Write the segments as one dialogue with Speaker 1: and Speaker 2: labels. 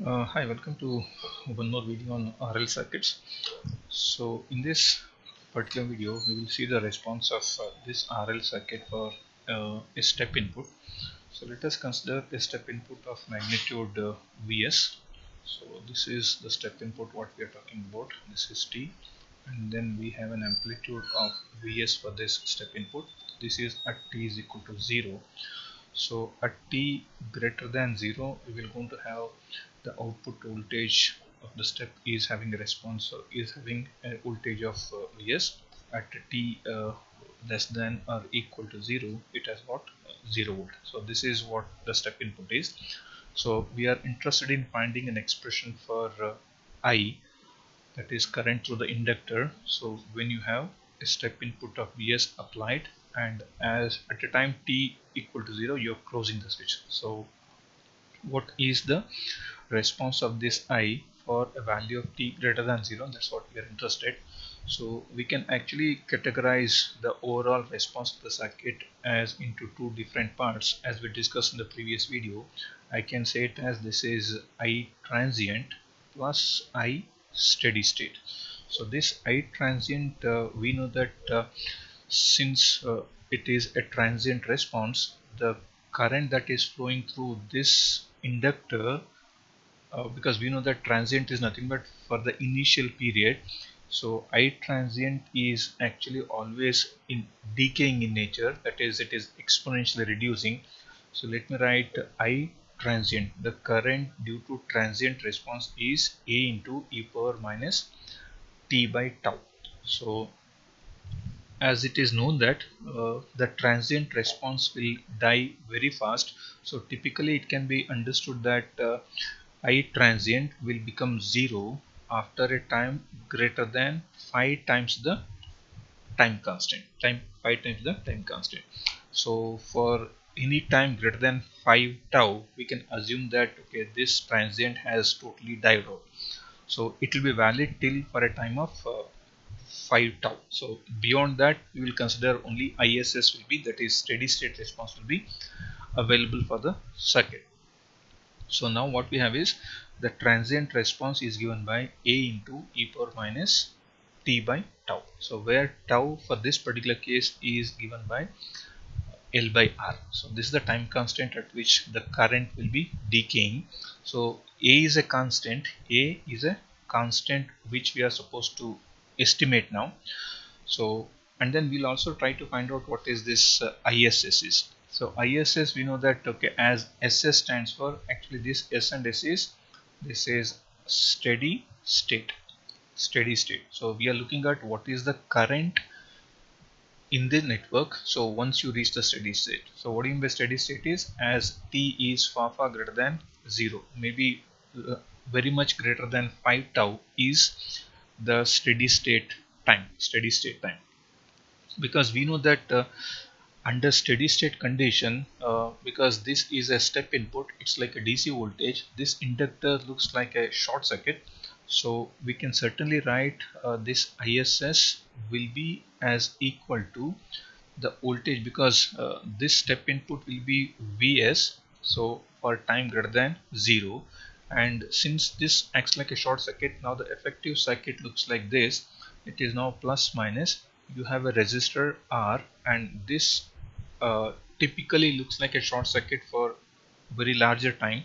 Speaker 1: Hi, welcome to one more video on RL circuits. So in this particular video, we will see the response of this RL circuit for a step input. So let us consider a step input of magnitude Vs. So this is the step input what we are talking about. This is T, and then we have an amplitude of Vs for this step input. This is at T is equal to 0. So at t greater than 0, we will going to have the output voltage of the step is having a response, or is having a voltage of Vs. At t less than or equal to 0, it has got 0 volt. So this is what the step input is. So we are interested in finding an expression for I, that is current through the inductor. So when you have a step input of Vs applied, and as at a time t equal to 0, you're closing the switch. So what is the response of this I for a value of t greater than 0? That's what we are interested. So we can actually categorize the overall response of the circuit as into two different parts, as we discussed in the previous video. I can say it as this is I transient plus I steady state. So this I transient, we know that since it is a transient response, the current that is flowing through this inductor, because we know that transient is nothing but for the initial period. So I transient is actually always in decaying in nature, that is, it is exponentially reducing. So let me write I transient. The current due to transient response is A into e power minus t by tau. So as it is known that the transient response will die very fast, so typically it can be understood that I transient will become 0 after a time greater than 5 times the time constant. 5 times the time constant. So for any time greater than 5 tau, we can assume that okay, this transient has totally died out. So it will be valid till for a time of 5 tau. So beyond that, we will consider only ISS will be, that is steady state response, will be available for the circuit. So now what we have is the transient response is given by A into e power minus t by tau. So where tau for this particular case is given by L by R. So this is the time constant at which the current will be decaying. So A is a constant. A is a constant which we are supposed to estimate now. So and then we'll also try to find out what is this ISS is. So ISS, we know that okay, as SS stands for, actually this S and S is, this is steady state. Steady state. So we are looking at what is the current in the network. So once you reach the steady state, so what do you mean by steady state is as t is far greater than 0, maybe very much greater than 5 tau is the steady state time, because we know that under steady state condition, because this is a step input, it's like a DC voltage, this inductor looks like a short circuit. So we can certainly write this ISS will be as equal to the voltage, because this step input will be Vs, so for time greater than 0, and since this acts like a short circuit, now the effective circuit looks like this. It is now plus minus, you have a resistor R, and this typically looks like a short circuit for very larger time.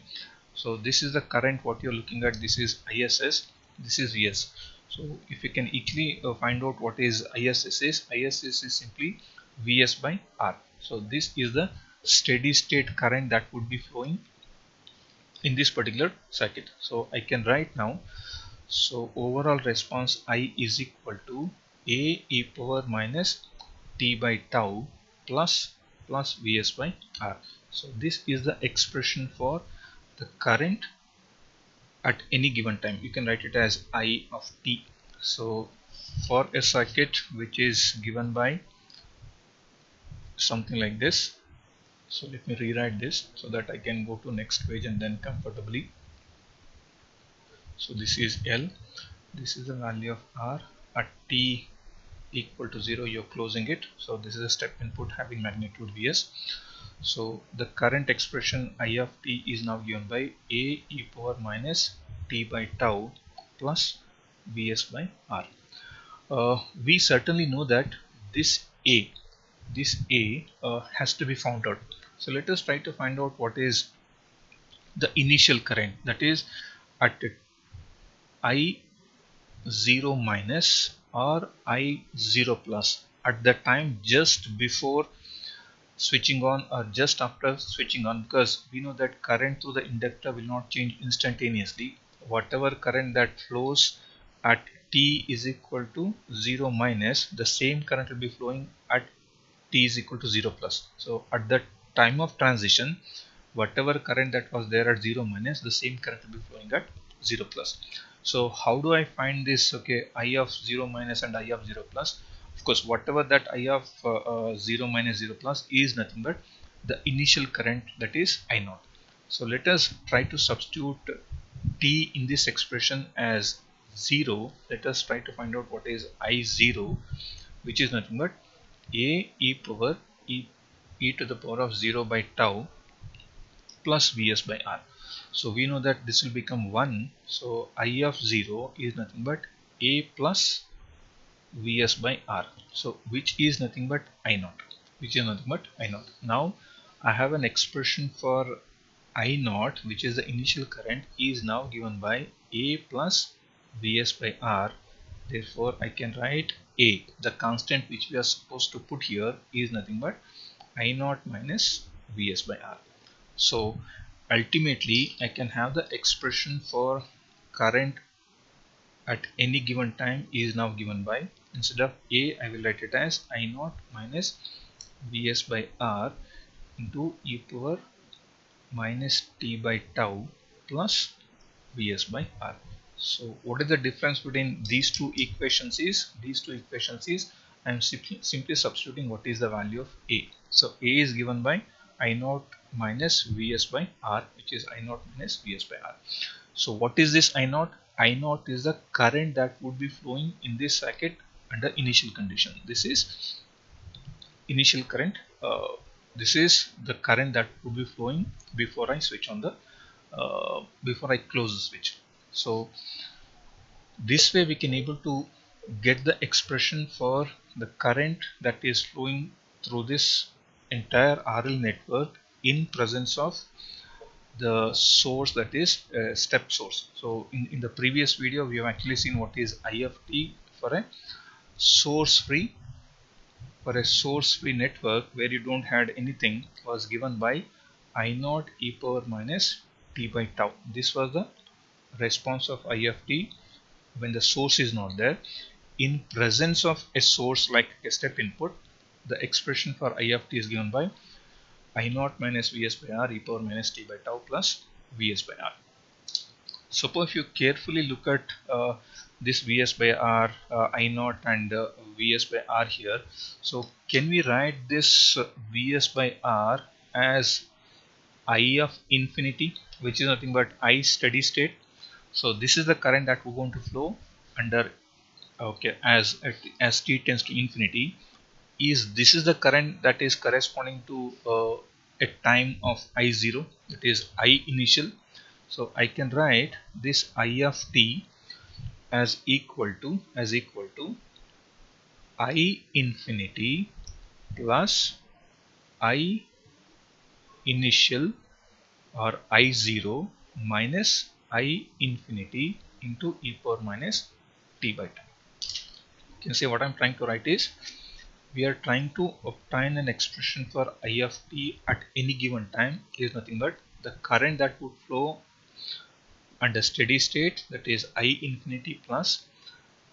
Speaker 1: So this is the current what you're looking at, this is ISS, this is Vs. So if you can easily find out what is ISS is, ISS is simply Vs by R. So this is the steady state current that would be flowing in this particular circuit. So I can write now, so overall response I is equal to A e power minus t by tau plus Vs by R. So this is the expression for the current at any given time. You can write it as I of t. So for a circuit which is given by something like this, so let me rewrite this so that I can go to next page and then comfortably. So this is L, this is the value of R at t equal to 0, you're closing it. So this is a step input having magnitude Vs. So the current expression I of t is now given by a e power minus t by tau plus Vs by R. We certainly know that this a has to be found out. So let us try to find out what is the initial current, that is at I0 minus or I0 plus at the time just before switching on or just after switching on, because we know that current through the inductor will not change instantaneously. Whatever current that flows at t is equal to 0 minus, the same current will be flowing at t is equal to 0 plus. So at the time of transition, whatever current that was there at 0 minus, the same current will be flowing at 0 plus. So how do I find this? Okay, I of 0 minus and I of 0 plus. Of course, whatever that I of 0 minus 0 plus is nothing but the initial current, that is I naught. So let us try to substitute t in this expression as 0. Let us try to find out what is I0, which is nothing but a e power e to the power of 0 by tau plus Vs by R. So we know that this will become 1. So I of 0 is nothing but a plus Vs by R. So which is nothing but I naught. Which is nothing but I naught. Now I have an expression for I naught, which is the initial current, is now given by a plus Vs by R. Therefore I can write a, the constant which we are supposed to put here, is nothing but I naught minus Vs by R. So ultimately I can have the expression for current at any given time is now given by, instead of a, I will write it as I naught minus Vs by R into e power minus t by tau plus Vs by R. So what is the difference between these two equations is? These two equations is I am simply substituting what is the value of a. So a is given by I naught minus Vs by R, which is I naught minus Vs by R. So what is this I naught? I naught is the current that would be flowing in this circuit under initial condition. This is initial current. This is the current that would be flowing before I switch on the before I close the switch. So this way we can able to get the expression for the current that is flowing through this entire RL network in presence of the source, that is step source. So in the previous video we have actually seen what is I of t for a source free network where you don't had anything, was given by I naught e power minus t by tau. This was the response of I of t when the source is not there. In presence of a source like a step input, the expression for I of t is given by I naught minus Vs by R e power minus t by tau plus Vs by R. Suppose if you carefully look at this Vs by R, I naught and Vs by R here. So can we write this Vs by R as I of infinity, which is nothing but I steady state? So this is the current that we're going to flow under, okay, as t tends to infinity. This is the current that is corresponding to a time of I0, that is I initial. So I can write this I of t as equal to I infinity plus I initial or I0 minus I infinity into e power minus t by t. You can see what I'm trying to write is, we are trying to obtain an expression for I of t at any given time is nothing but the current that would flow under steady state, that is I infinity plus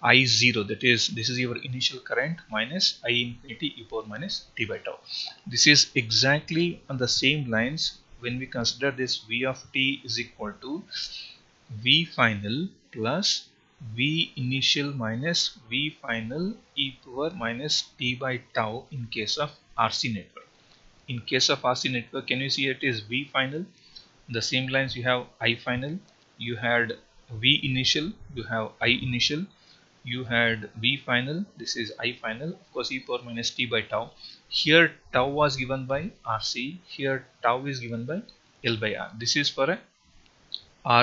Speaker 1: I0, that is this is your initial current, minus I infinity e power minus t by tau. This is exactly on the same lines when we consider this V of t is equal to V final plus V initial minus V final e power minus t by tau in case of RC network. In case of RC network, can you see it is V final? The same lines you have I final, you had V initial, you have I initial, you had V final, this is I final, of course e power minus t by tau. Here tau was given by RC, here tau is given by L by R. This is for a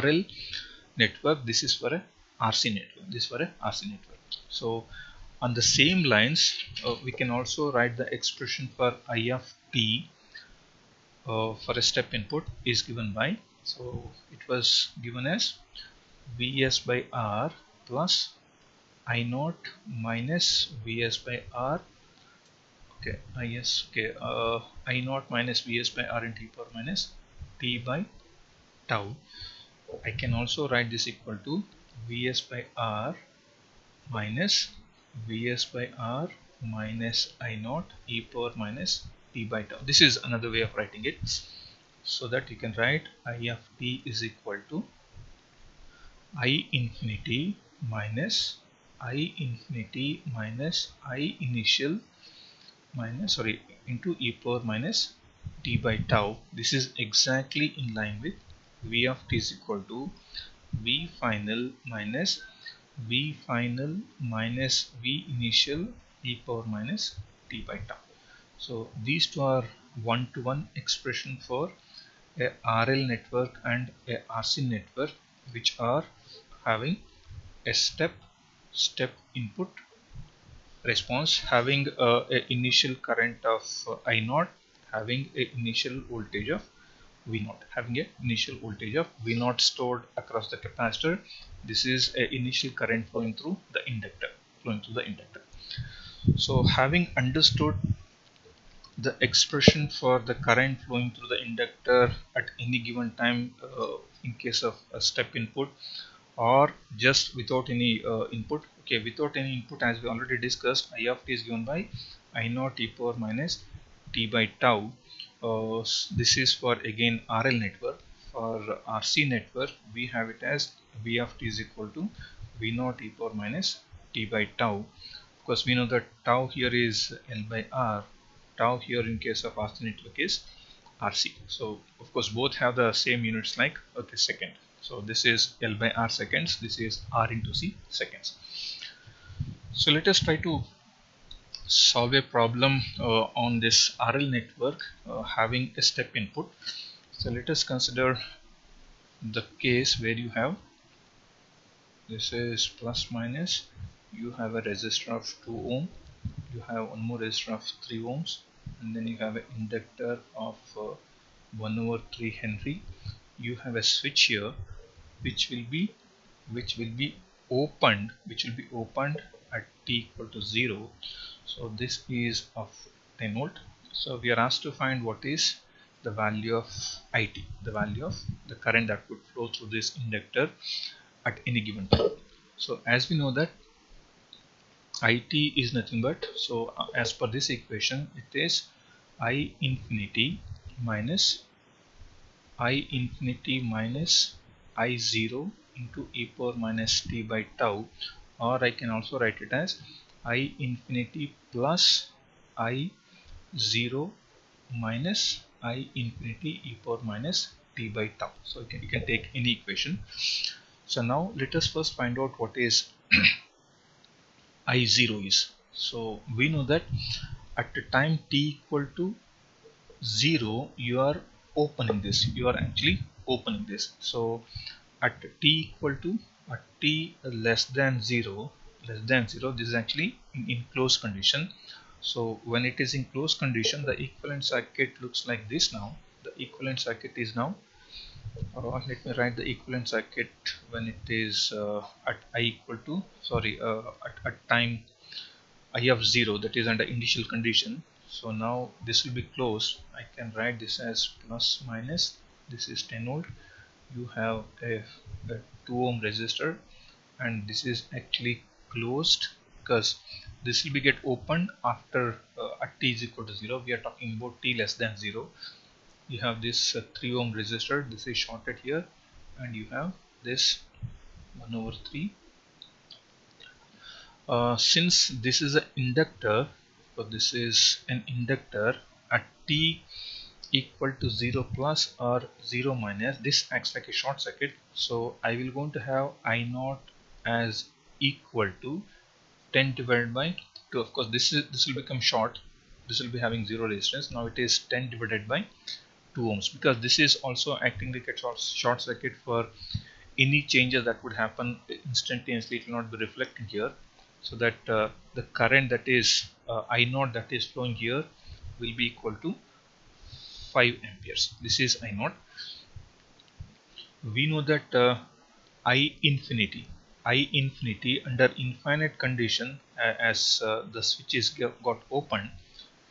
Speaker 1: RL network, this is for a RC network, this is for a RC network. So on the same lines, we can also write the expression for I of t for a step input is given by, so it was given as Vs by R plus I naught minus Vs by R, okay, I naught minus Vs by R into e power minus t by tau. I can also write this equal to Vs by R minus Vs by R minus I naught e power minus t by tau. This is another way of writing it, so that you can write I of t is equal to I infinity minus I infinity minus I initial minus into e power minus t by tau. This is exactly in line with V of t is equal to V final minus V final minus V initial e power minus t by tau. So these two are one-to-one expression for a RL network and a RC network, which are having a step input response, having a initial current of I naught, having a initial voltage of V naught, having a initial voltage of V naught stored across the capacitor. This is a initial current flowing through the inductor, So having understood the expression for the current flowing through the inductor at any given time, in case of a step input, or just without any input. Okay, without any input, as we already discussed, I of t is given by I naught e power minus t by tau. This is for again RL network. For RC network, we have it as V of t is equal to V naught e power minus t by tau. Of course, we know that tau here is L by R. Tau here in case of RC network is RC. So of course both have the same units like the second. So this is L by R seconds, this is R into C seconds. So let us try to solve a problem on this RL network having a step input. So let us consider the case where you have, this is plus minus, you have a resistor of 2 ohm, you have one more resistor of 3 ohms, and then you have an inductor of 1 over 3 Henry. You have a switch here which will be opened at t equal to 0. So this is of 10 volt. So we are asked to find what is the value of IT, the value of the current that would flow through this inductor at any given time. So as we know that IT is nothing but, so as per this equation, it is I infinity minus I0 into e power minus t by tau, or I can also write it as I infinity plus I0 minus I infinity e power minus t by tau. So you can take any equation. So now let us first find out what is I0 is. So we know that at the time t equal to 0, you are opening this, you are actually opening this. So at t equal to, at t less than 0, this is actually in closed condition. So when it is in closed condition, the equivalent circuit looks like this. Now the equivalent circuit is now, let me write the equivalent circuit when it is at I equal to, at time I of 0, that is under initial condition. So now this will be closed. I can write this as plus minus, this is 10 volt. You have a 2 ohm resistor, and this is actually closed because this will be get opened after at t is equal to 0. We are talking about t less than 0. You have this 3 ohm resistor, this is shorted here, and you have this 1 over 3. Since this is an inductor, so this is an inductor at t equal to 0 plus or 0 minus, this acts like a short circuit. So I will going to have I naught as equal to 10 divided by 2. Of course this will become short, this will be having 0 resistance. Now it is 10 divided by 2 ohms, because this is also acting like a short circuit. For any changes that would happen instantaneously, it will not be reflecting here, so that the current that is I0 that is flowing here will be equal to 5 amperes. This is I0. We know that I infinity under infinite condition, as the switch is got opened,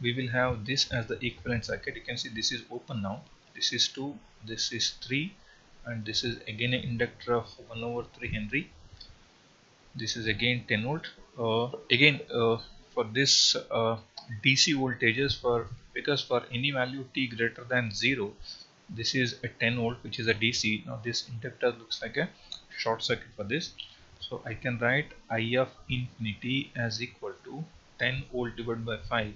Speaker 1: we will have this as the equivalent circuit. You can see this is open now, this is 2, this is 3, and this is again an inductor of 1/3 Henry. This is again 10 volt. Again for this DC voltages, because for any value t greater than 0, this is a 10 volt, which is a DC. Now this inductor looks like a short circuit for this, so I can write I of infinity as equal to 10 volt divided by 5,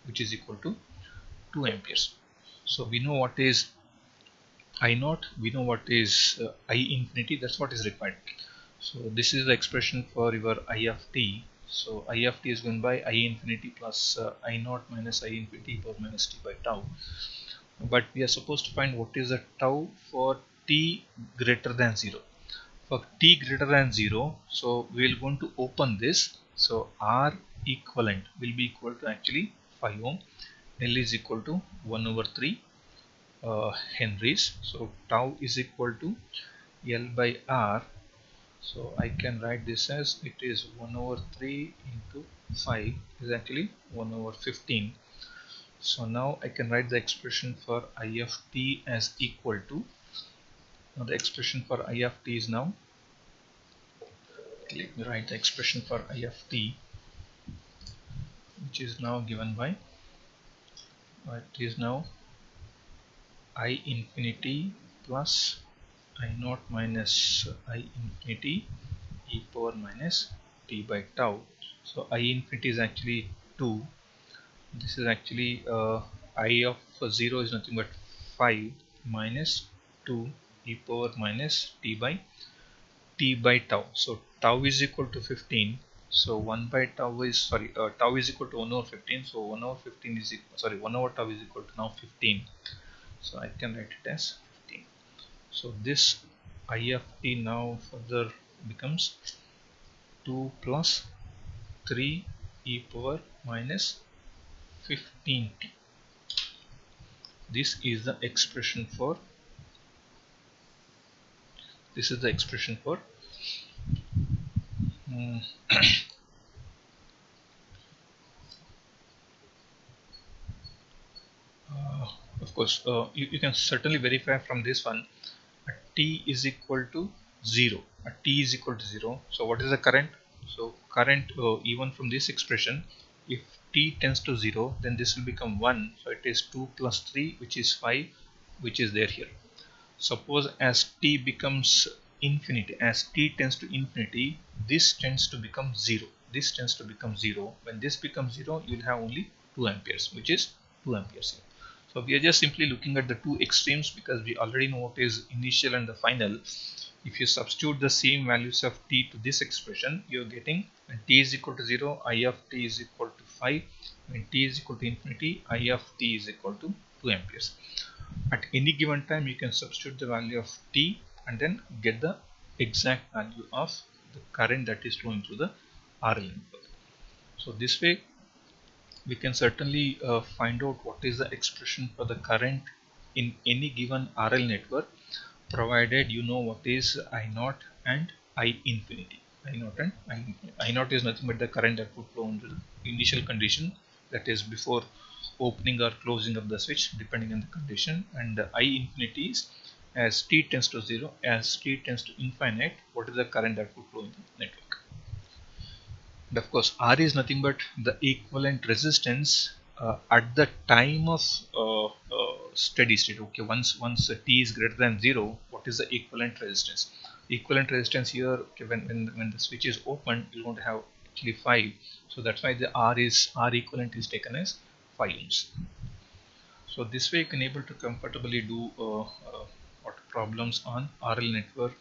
Speaker 1: which is equal to 2 amperes. So we know what is I0, we know what is I infinity, that's what is required. So this is the expression for your I of t. So I of t is given by I infinity plus I0 minus I infinity power minus t by tau. But we are supposed to find what is the tau for t greater than 0. For t greater than 0, so we will going to open this. So R equivalent will be equal to actually 5 ohm. L is equal to 1/3 Henries. So tau is equal to L by R. So I can write this as, it is 1/3 into 5 is actually 1/15. So now I can write the expression for I of t as equal to, now the expression for I of t is now, let me write the expression for I of t, which is now given by, it is now I infinity plus I0 minus I infinity e power minus t by tau. So I infinity is actually 2. This is actually I of 0 is nothing but 5 minus 2 e power minus t by tau. So tau is equal to 15. So 1 by tau is, tau is equal to 1/15. So 1/15 is equal, 1/tau is equal to now 15. So I can write it as 15. So this I of t now further becomes 2 plus 3 e power minus 15t. This is the expression for, of course you can certainly verify from this one, t is equal to 0, t is equal to 0. So what is the current? So current, even from this expression, if t tends to 0, then this will become 1. So it is 2 plus 3, which is 5, which is there here. Suppose as t becomes infinity, as t tends to infinity, this tends to become 0. This tends to become 0. When this becomes 0, you will have only 2 amperes, which is 2 amperes here. So we are just simply looking at the two extremes, because we already know what is initial and the final. If you substitute the same values of t to this expression, you are getting, when t is equal to 0, I of t is equal to 5. When t is equal to infinity, I of t is equal to 2 amperes. At any given time, you can substitute the value of t and then get the exact value of the current that is flowing through the RL network. So this way we can certainly find out what is the expression for the current in any given RL network, provided you know what is I0 and I infinity. I0 and I infinity. I0 is nothing but the current that would flow into the initial condition, that is before opening or closing of the switch, depending on the condition, and I infinity is as t tends to 0, as t tends to infinite, what is the current that would flow in the network. And of course R is nothing but the equivalent resistance at the time of steady state. Okay, once t is greater than 0, what is the equivalent resistance? Equivalent resistance here, okay, when the switch is open, you want to have actually 5. So that's why the R equivalent is taken as 5 ohms. So this way you can able to comfortably do what problems on RL network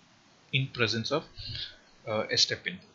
Speaker 1: in presence of a step input.